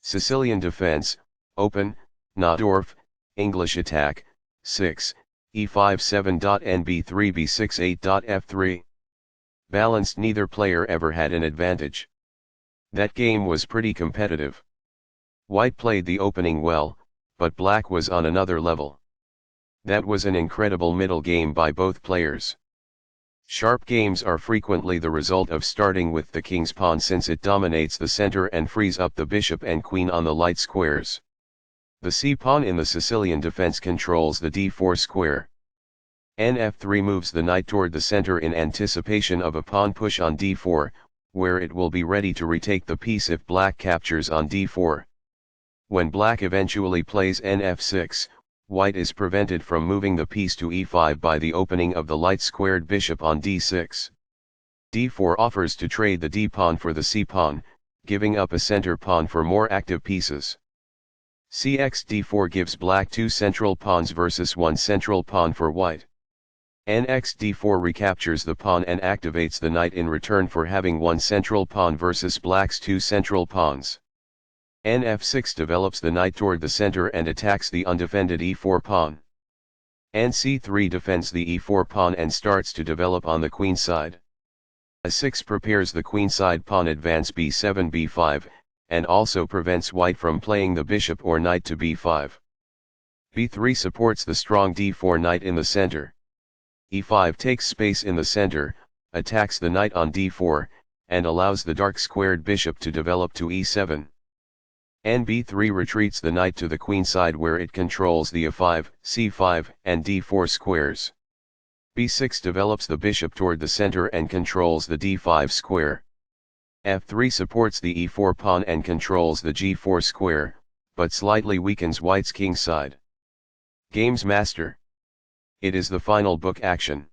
Sicilian defense, open, Najdorf, English attack, 6, e5-7. b3b6-8. Balanced. Neither player ever had an advantage. That game was pretty competitive. White played the opening well, but black was on another level. That was an incredible middle game by both players. Sharp games are frequently the result of starting with the king's pawn, since it dominates the center and frees up the bishop and queen on the light squares. The c-pawn in the Sicilian defense controls the d4 square. Nf3 moves the knight toward the center in anticipation of a pawn push on d4, where it will be ready to retake the piece if black captures on d4. When black eventually plays nf6, white is prevented from moving the piece to e5 by the opening of the light-squared bishop on d6. d4 offers to trade the d-pawn for the c-pawn, giving up a center pawn for more active pieces. Cx d4 gives black 2 central pawns versus 1 central pawn for white. Nx d4 recaptures the pawn and activates the knight in return for having 1 central pawn versus black's 2 central pawns. Nf6 develops the knight toward the center and attacks the undefended e4 pawn. Nc3 defends the e4 pawn and starts to develop on the queen side. A6 prepares the queenside pawn advance b7 b5, and also prevents white from playing the bishop or knight to b5. b3 supports the strong d4 knight in the center. e5 takes space in the center, attacks the knight on d4, and allows the dark squared bishop to develop to e7. b3 retreats the knight to the queenside where it controls the a5, c5, and d4 squares. b6 develops the bishop toward the center and controls the d5 square. f3 supports the e4 pawn and controls the g4 square, but slightly weakens white's king side. Game's master. It is the final book action.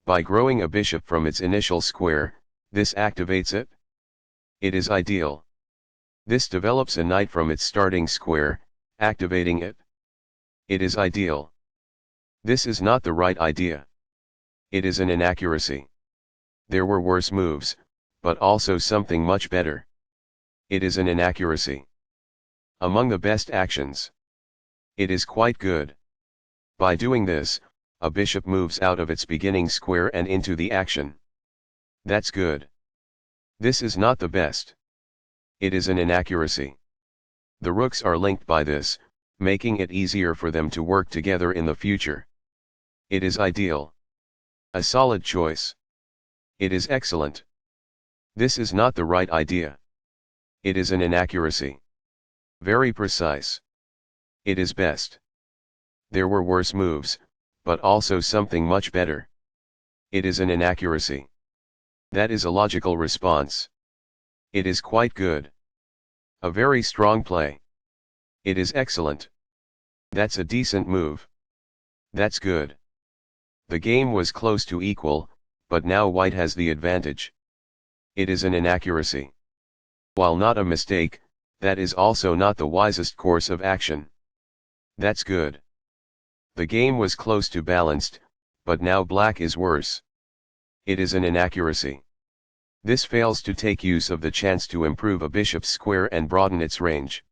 By growing a bishop from its initial square, this activates it. It is ideal. This develops a knight from its starting square, activating it. It is ideal. This is not the right idea. It is an inaccuracy. There were worse moves, but also something much better. It is an inaccuracy. Among the best actions. It is quite good. By doing this, a bishop moves out of its beginning square and into the action. That's good. This is not the best. It is an inaccuracy. The rooks are linked by this, making it easier for them to work together in the future. It is ideal. A solid choice. It is excellent. This is not the right idea. It is an inaccuracy. Very precise. It is best. There were worse moves, but also something much better. It is an inaccuracy. That is a logical response. It is quite good. A very strong play. It is excellent. That's a decent move. That's good. The game was close to equal, but now white has the advantage. It is an inaccuracy. While not a mistake, that is also not the wisest course of action. That's good. The game was close to balanced, but now black is worse. It is an inaccuracy. This fails to take use of the chance to improve a bishop's square and broaden its range.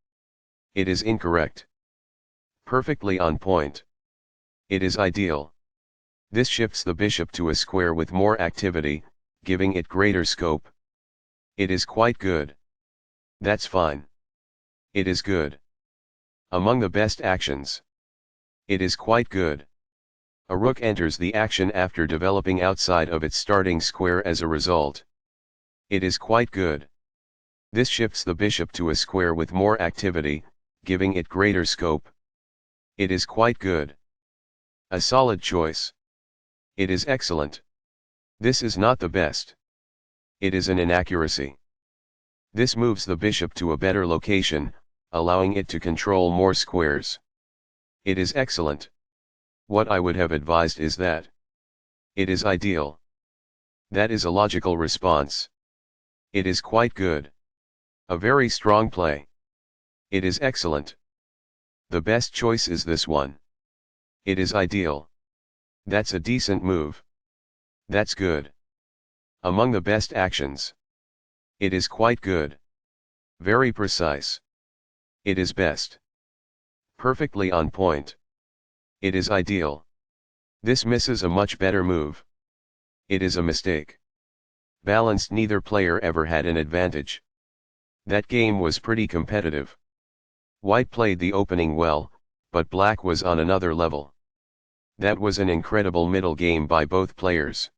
It is incorrect. Perfectly on point. It is ideal. This shifts the bishop to a square with more activity, giving it greater scope. It is quite good. That's fine. It is good. Among the best actions. It is quite good. A rook enters the action after developing outside of its starting square as a result. It is quite good. This shifts the bishop to a square with more activity, giving it greater scope. It is quite good. A solid choice. It is excellent. This is not the best. It is an inaccuracy. This moves the bishop to a better location, allowing it to control more squares. It is excellent. What I would have advised is that. It is ideal. That is a logical response. It is quite good. A very strong play. It is excellent. The best choice is this one. It is ideal. That's a decent move. That's good. Among the best actions. It is quite good. Very precise. It is best. Perfectly on point. It is ideal. This misses a much better move. It is a mistake. Balanced, neither player ever had an advantage. That game was pretty competitive. White played the opening well, but black was on another level. That was an incredible middle game by both players.